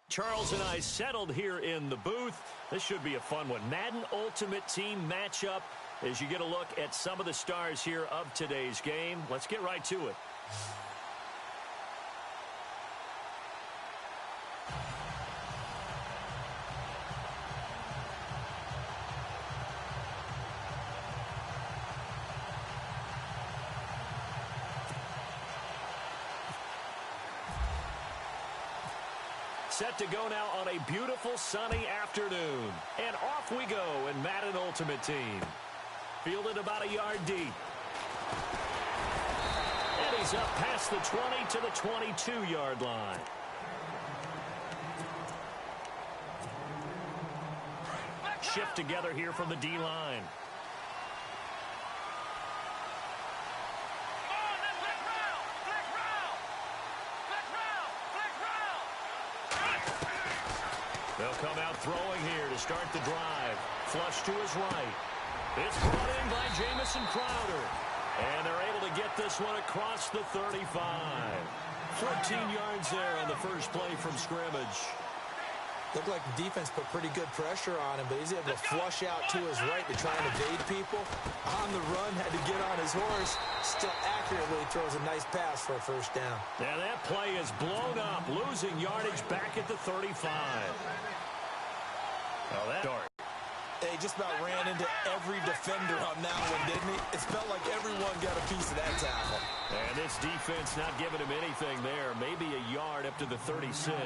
Charles and I settled here in the booth. This should be a fun one. Madden Ultimate Team matchup as you get a look at some of the stars here of today's game. Let's get right to it. Set to go now on a beautiful sunny afternoon. And off we go in Madden Ultimate Team. Fielded about a yard deep. And he's up past the 20 to the 22-yard line. Shift together here from the D-line. They'll come out throwing here to start the drive. Flush to his right. It's brought in by Jamison Crowder. And they're able to get this one across the 35. 14 yards there on the first play from scrimmage. Looked like the defense put pretty good pressure on him, but he's able to flush out to his right to try and evade people. On the run, had to get on his horse. Still accurately throws a nice pass for a first down. Now that play is blown up, losing yardage back at the 35. Oh, that dart. He just about ran into every defender on that one, didn't he? It felt like everyone got a piece of that tackle. And this defense not giving him anything there. Maybe a yard up to the 36.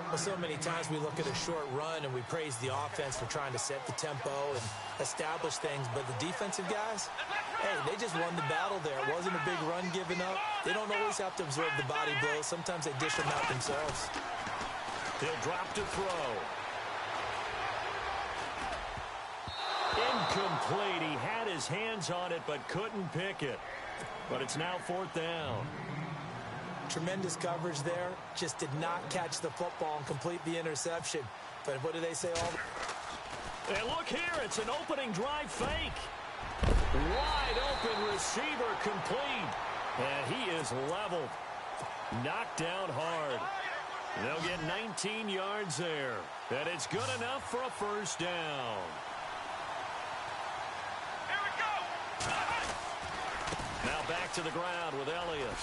Well, so many times we look at a short run and we praise the offense for trying to set the tempo and establish things, but the defensive guys, hey, they just won the battle there. It wasn't a big run given up. They don't always have to absorb the body blows. Sometimes they dish them out themselves. He'll drop to throw. Incomplete. He had his hands on it but couldn't pick it. But it's now fourth down. Tremendous coverage there. Just did not catch the football and complete the interception. But what do they say? And look here, it's an opening drive fake. Wide open receiver complete. And he is leveled. Knocked down hard. They'll get 19 yards there. And it's good enough for a first down. Here we go. Now back to the ground with Elliott.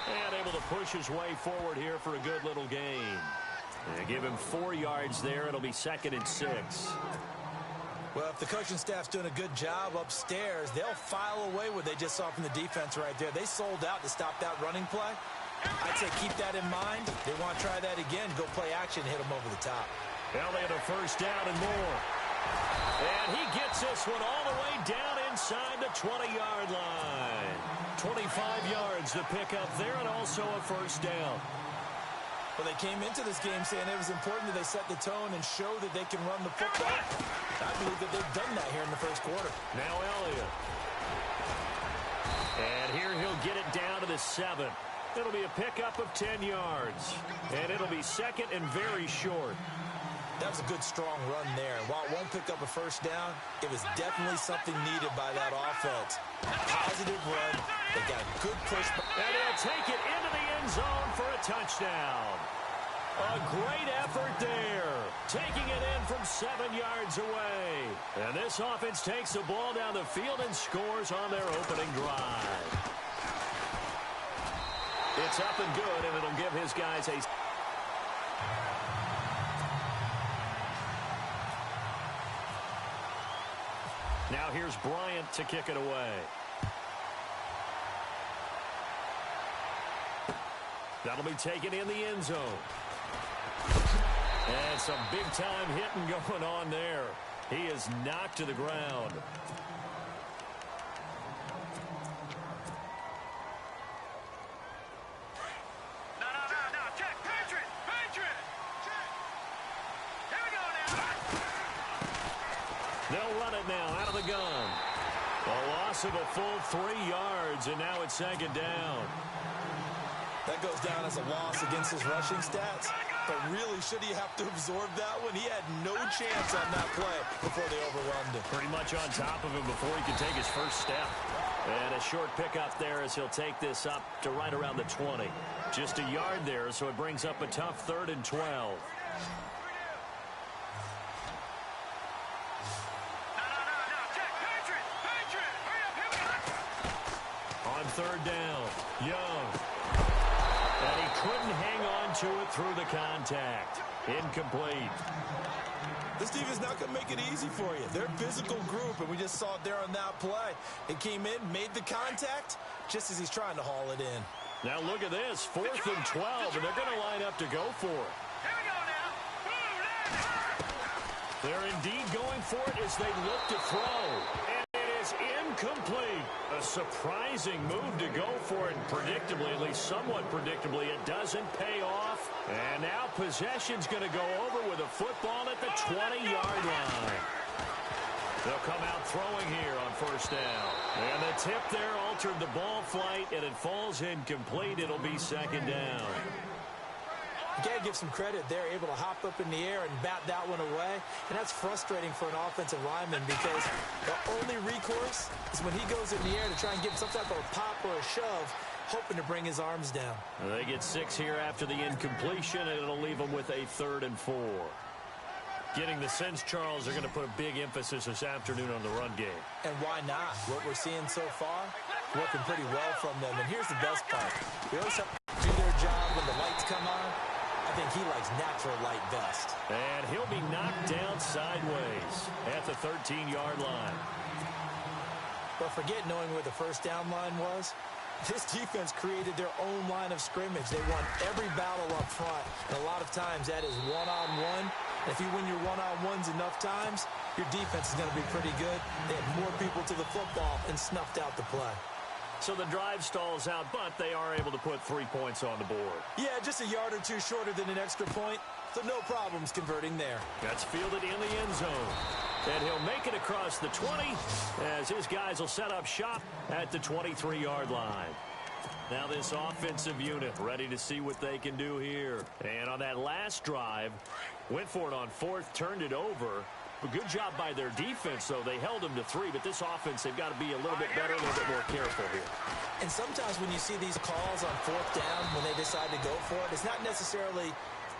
And able to push his way forward here for a good little gain. They give him 4 yards there. It'll be 2nd and 6. Well, if the coaching staff's doing a good job upstairs, they'll file away what they just saw from the defense right there. They sold out to stop that running play. I'd say keep that in mind. They want to try that again. Go play action, hit them over the top. Elliott a first down and more. And he gets this one all the way down inside the 20-yard line. 25 yards to pick up there and also a first down. Well, they came into this game saying it was important that they set the tone and show that they can run the football. I believe that they've done that here in the first quarter. Now Elliott. And here he'll get it down to the 7. It'll be a pickup of 10 yards. And it'll be second and very short. That was a good, strong run there. While it won't pick up a first down, it was definitely something needed by that offense. Positive run. They got a good push. And he'll take it into the end zone for a touchdown. A great effort there. Taking it in from 7 yards away. And this offense takes the ball down the field and scores on their opening drive. It's up and good, and it'll give his guys a... Now here's Bryant to kick it away. That'll be taken in the end zone. And some big-time hitting going on there. He is knocked to the ground. No. Check. Patriot. Here we go now. They'll run it now out of the gun. A loss of a full 3 yards, and now it's second down. That goes down as a loss against his rushing stats. But really, should he have to absorb that one? He had no chance on that play before they overwhelmed him. Pretty much on top of him before he could take his first step. And a short pickup there as he'll take this up to right around the 20. Just a yard there, so it brings up a tough 3rd and 12. No. Check. Patriot. Hurry up. Here we go. On 3rd down, Young. And he couldn't hang on to it through the contact. Incomplete. This defense not going to make it easy for you. They're a physical group, and we just saw it there on that play. It came in, made the contact, just as he's trying to haul it in. Now look at this, 4th and 12, and they're going to line up to go for it. Here we go now. They're indeed going for it as they look to throw. And it is incomplete. A surprising move to go for it. And predictably, at least somewhat predictably, it doesn't pay off. And now possession's going to go over with a football at the 20-yard line. They'll come out throwing here on 1st down. And the tip there altered the ball flight, and it falls incomplete. It'll be 2nd down. You got to give some credit. They're able to hop up in the air and bat that one away. And that's frustrating for an offensive lineman because the only recourse is when he goes in the air to try and get some type of a pop or a shove, hoping to bring his arms down. They get 6 here after the incompletion, and it'll leave them with a 3rd and 4. Getting the sense, Charles, they're going to put a big emphasis this afternoon on the run game. And why not? What we're seeing so far, working pretty well from them. And here's the best part. They always have to do their job when the lights come on. I think he likes natural light best. And he'll be knocked down sideways at the 13-yard line. But forget knowing where the first down line was. This defense created their own line of scrimmage. They won every battle up front. And a lot of times that is one-on-one. And if you win your one-on-ones enough times, your defense is going to be pretty good. They had more people to the football and snuffed out the play. So the drive stalls out, but they are able to put 3 points on the board. Yeah, just a yard or two shorter than an extra point, so no problems converting there. That's fielded in the end zone. And he'll make it across the 20 as his guys will set up shop at the 23-yard line. Now this offensive unit ready to see what they can do here. And on that last drive, went for it on 4th, turned it over. But good job by their defense, though. They held them to 3, but this offense, they've got to be a little bit better, a little bit more careful here. And sometimes when you see these calls on 4th down, when they decide to go for it, it's not necessarily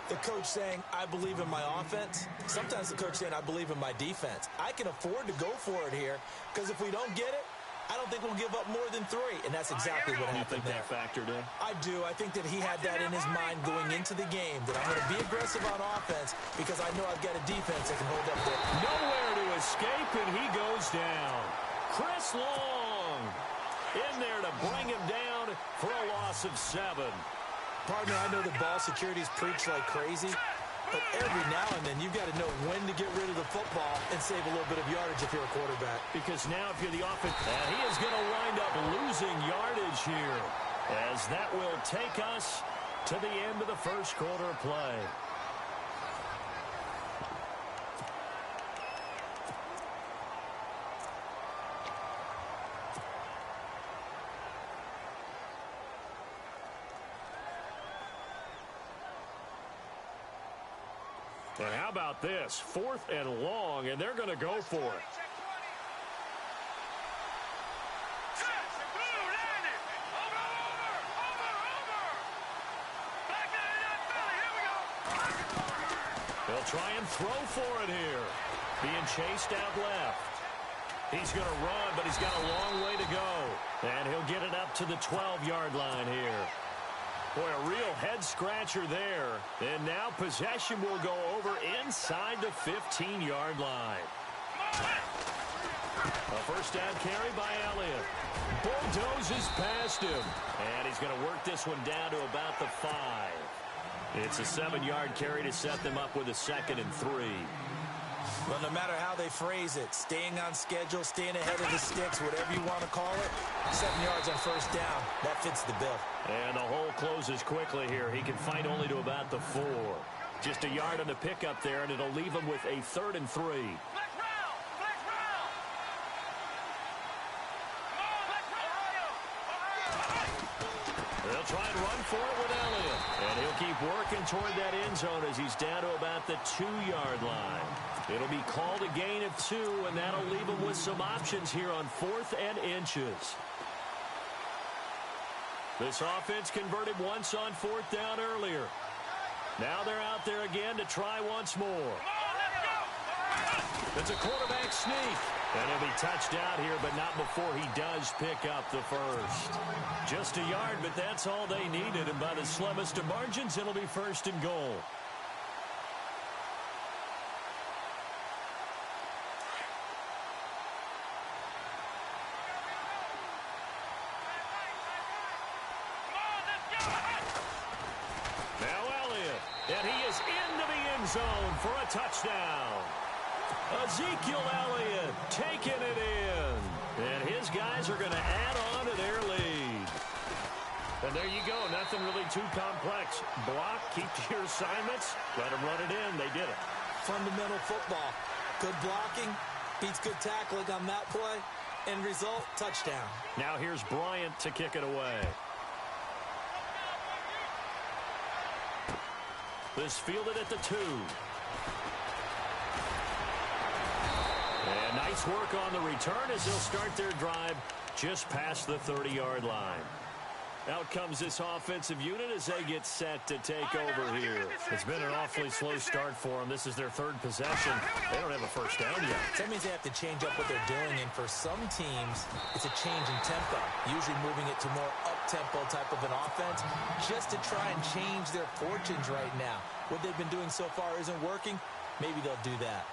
the coach saying, I believe in my offense. Sometimes the coach saying, I believe in my defense. I can afford to go for it here, because if we don't get it, I don't think we'll give up more than 3, and that's exactly what happened there. You think that factored in? I do. I think that he had that in his mind going into the game, that I'm going to be aggressive on offense because I know I've got a defense that can hold up there. Nowhere to escape, and he goes down. Chris Long in there to bring him down for a loss of 7. Partner, I know the ball security's preached like crazy, but every now and then you've got to know when to get rid of the football and save a little bit of yardage if you're a quarterback. Because now if you're the offense, and he is going to wind up losing yardage here, as that will take us to the end of the first quarter of play. And how about this? 4th and long, and they're going to go for it. They'll try and throw for it here. Being chased out left. He's going to run, but he's got a long way to go. And he'll get it up to the 12-yard line here. Boy, a real head-scratcher there. And now possession will go over inside the 15-yard line. A first down carry by Elliott. Bulldozes past him. And he's going to work this one down to about the 5. It's a 7-yard carry to set them up with a 2nd and 3. Well, no matter how they phrase it, staying on schedule, staying ahead of the sticks, whatever you want to call it, 7 yards on first down, that fits the bill. And the hole closes quickly here. He can fight only to about the 4. Just a yard on the pickup there, and it'll leave him with a 3rd and 3. They'll try and run for it with Elliott. And he'll keep working toward that end zone as he's down to about the 2-yard line. It'll be called a gain of 2, and that'll leave him with some options here on 4th and inches. This offense converted once on 4th down earlier. Now they're out there again to try once more. It's a quarterback sneak. And he'll be touched out here, but not before he does pick up the first. Just a yard, but that's all they needed. And by the slimmest of margins, it'll be 1st and goal. Now Elliott, and he is into the end zone for a touchdown. Ezekiel Elliott taking it in. And his guys are going to add on to their lead. And there you go. Nothing really too complex. Block, keep to your assignments, let them run it in. They did it. Fundamental football. Good blocking beats good tackling on that play. End result, touchdown. Now here's Bryant to kick it away. This fielded at the 2. And nice work on the return as they'll start their drive just past the 30-yard line. Out comes this offensive unit as they get set to take over here. It's been an awfully slow start for them. This is their 3rd possession. They don't have a first down yet. That means they have to change up what they're doing, and for some teams, it's a change in tempo, usually moving it to more up-tempo type of an offense, just to try and change their fortunes right now. What they've been doing so far isn't working. Maybe they'll do that.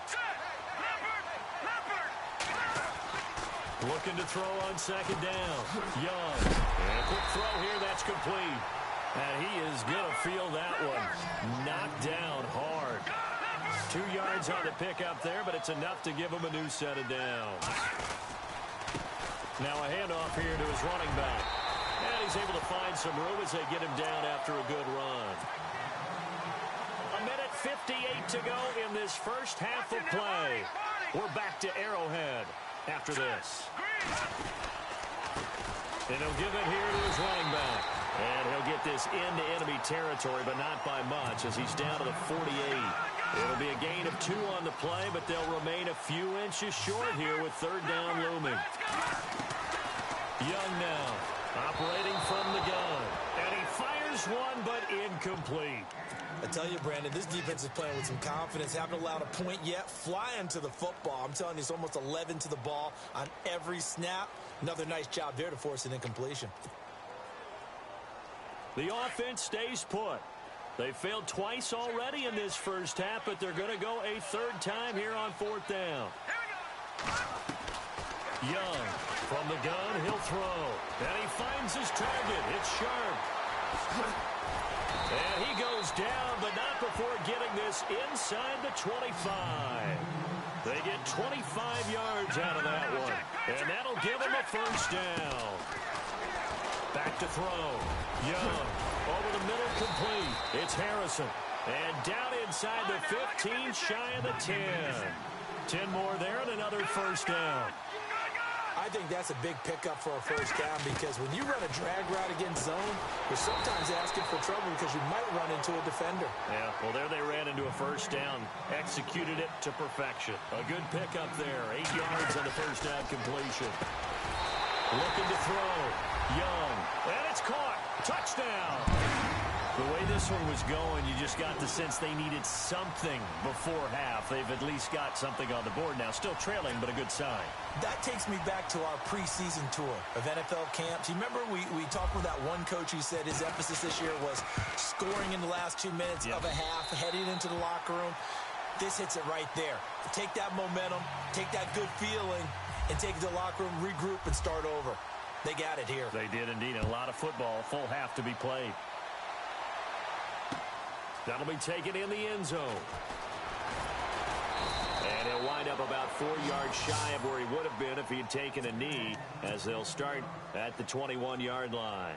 Looking to throw on 2nd down. Young. And a quick throw here. That's complete. And he is going to feel that one. Knocked down hard. 2 yards on the pickup there, but it's enough to give him a new set of downs. Now a handoff here to his running back. And he's able to find some room as they get him down after a good run. 1:58 to go in this first half of play. We're back to Arrowhead after this. And he'll give it here to his running back. And he'll get this into enemy territory, but not by much as he's down to the 48. It'll be a gain of 2 on the play, but they'll remain a few inches short here with 3rd down looming. Young now, operating from the gun. And he fires one, but incomplete. I tell you, Brandon, this defense is playing with some confidence. Haven't allowed a point yet. Flying to the football. I'm telling you, it's almost 11 to the ball on every snap. Another nice job there to force an incompletion. The offense stays put. They failed twice already in this first half, but they're going to go a 3rd time here on 4th down. Young from the gun, he'll throw. And he finds his target. It's sharp. And he goes down, but not before getting this inside the 25. They get 25 yards out of that one. And that'll give them a first down. Back to throw. Young. Over the middle, complete. It's Harrison. And down inside the 15, shy of the 10. 10 more there and another first down. I think that's a big pickup for a first down because when you run a drag route against zone, you're sometimes asking for trouble because you might run into a defender. Yeah, well, there they ran into a first down. Executed it to perfection. A good pickup there. 8 yards on the first down completion. Looking to throw. Young. And it's caught. Touchdown. The way this one was going, you just got the sense they needed something before half. They've at least got something on the board now. Still trailing, but a good sign. That takes me back to our preseason tour of NFL camps. You remember we talked with that one coach who said his emphasis this year was scoring in the last 2 minutes of a half, heading into the locker room. This hits it right there. Take that momentum, take that good feeling, and take it to the locker room, regroup, and start over. They got it here. They did indeed. A lot of football, full half to be played. That'll be taken in the end zone. And he'll wind up about 4 yards shy of where he would have been if he had taken a knee, as they'll start at the 21-yard line.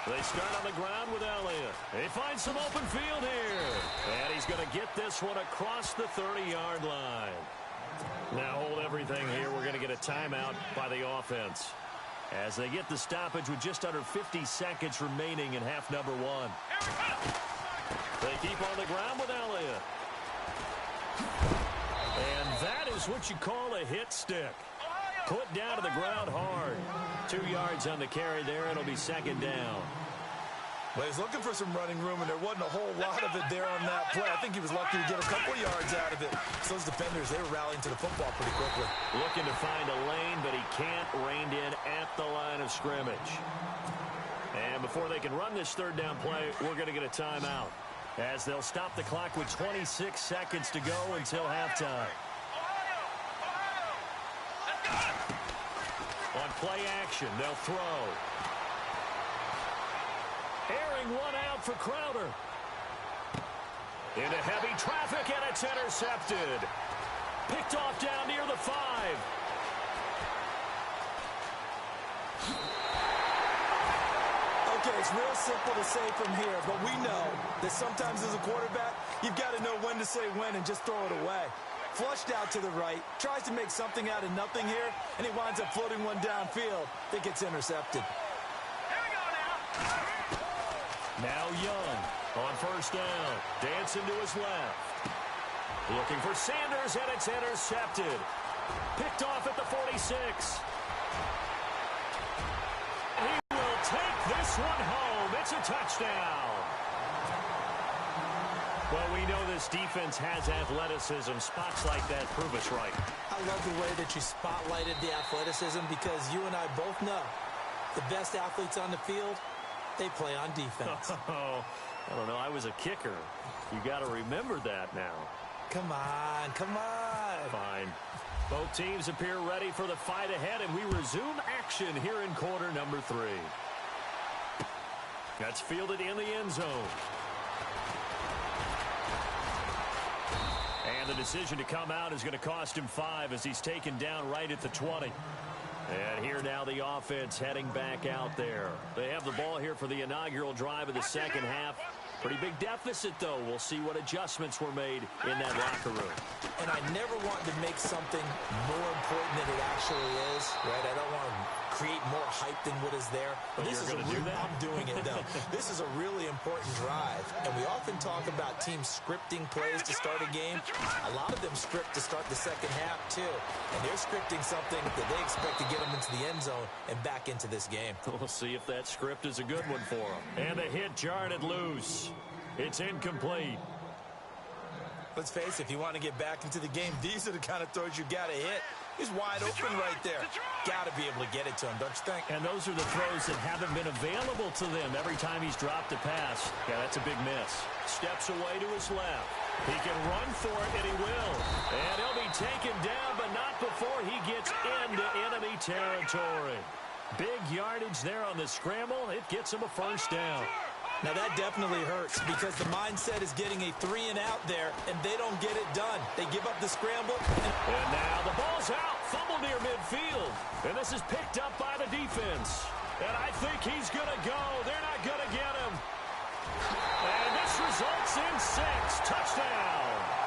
They start on the ground with Elliott. They find some open field here. And he's going to get this one across the 30-yard line. Now hold everything here. We're going to get a timeout by the offense as they get the stoppage with just under 50 seconds remaining in half number 1. They keep on the ground with Elliott. And that is what you call a hit stick. Put down to the ground hard. 2 yards on the carry there. It'll be second down. Well, he was looking for some running room, and there wasn't a whole lot of it there on that play. I think he was lucky to get a couple yards out of it. So those defenders, they were rallying to the football pretty quickly. Looking to find a lane, but he can't. Reined in at the line of scrimmage. And before they can run this third down play, we're going to get a timeout, as they'll stop the clock with 26 seconds to go until halftime. On play action, they'll throw. Airing one out for Crowder. Into heavy traffic, and it's intercepted. Picked off down near the 5. Okay, it's real simple to say from here, but we know that sometimes as a quarterback, you've got to know when to say when and just throw it away. Flushed out to the right, tries to make something out of nothing here, and he winds up floating one downfield that gets intercepted. Here we go now. Now Young on first down. Dancing to his left. Looking for Sanders, and it's intercepted. Picked off at the 46. He will take this one home. It's a touchdown. Well, we know this defense has athleticism. Spots like that prove us right. I love the way that you spotlighted the athleticism because you and I both know the best athletes on the field, they play on defense. Oh, I don't know. I was a kicker. You got to remember that now. Come on, come on. Fine. Both teams appear ready for the fight ahead, and we resume action here in quarter number 3. That's fielded in the end zone. And the decision to come out is going to cost him 5 as he's taken down right at the 20. And here now the offense heading back out there. They have the ball here for the inaugural drive of the second half. Pretty big deficit, though. We'll see what adjustments were made in that locker room. And I never want to make something more important than it actually is, right? I don't want to create more hype than what is there. But this you're is going to do that? I'm doing it, though. This is a really important drive. And we often talk about teams scripting plays to start a game. A lot of them script to start the second half, too. And they're scripting something that they expect to get them into the end zone and back into this game. We'll see if that script is a good one for them. And the hit jarred it loose. It's incomplete. Let's face it, if you want to get back into the game, these are the kind of throws you got to hit. He's wide open right there. Got to be able to get it to him, don't you think? And those are the throws that haven't been available to them every time he's dropped a pass. Yeah, that's a big miss. Steps away to his left. He can run for it, and he will. And he'll be taken down, but not before he gets into enemy territory. Big yardage there on the scramble. It gets him a first down. Now, that definitely hurts because the mindset is getting a 3-and-out there, and they don't get it done. They give up the scramble. And now the ball's out. Fumble near midfield. And this is picked up by the defense. And I think he's going to go. They're not going to get him. And this results in 6. Touchdown.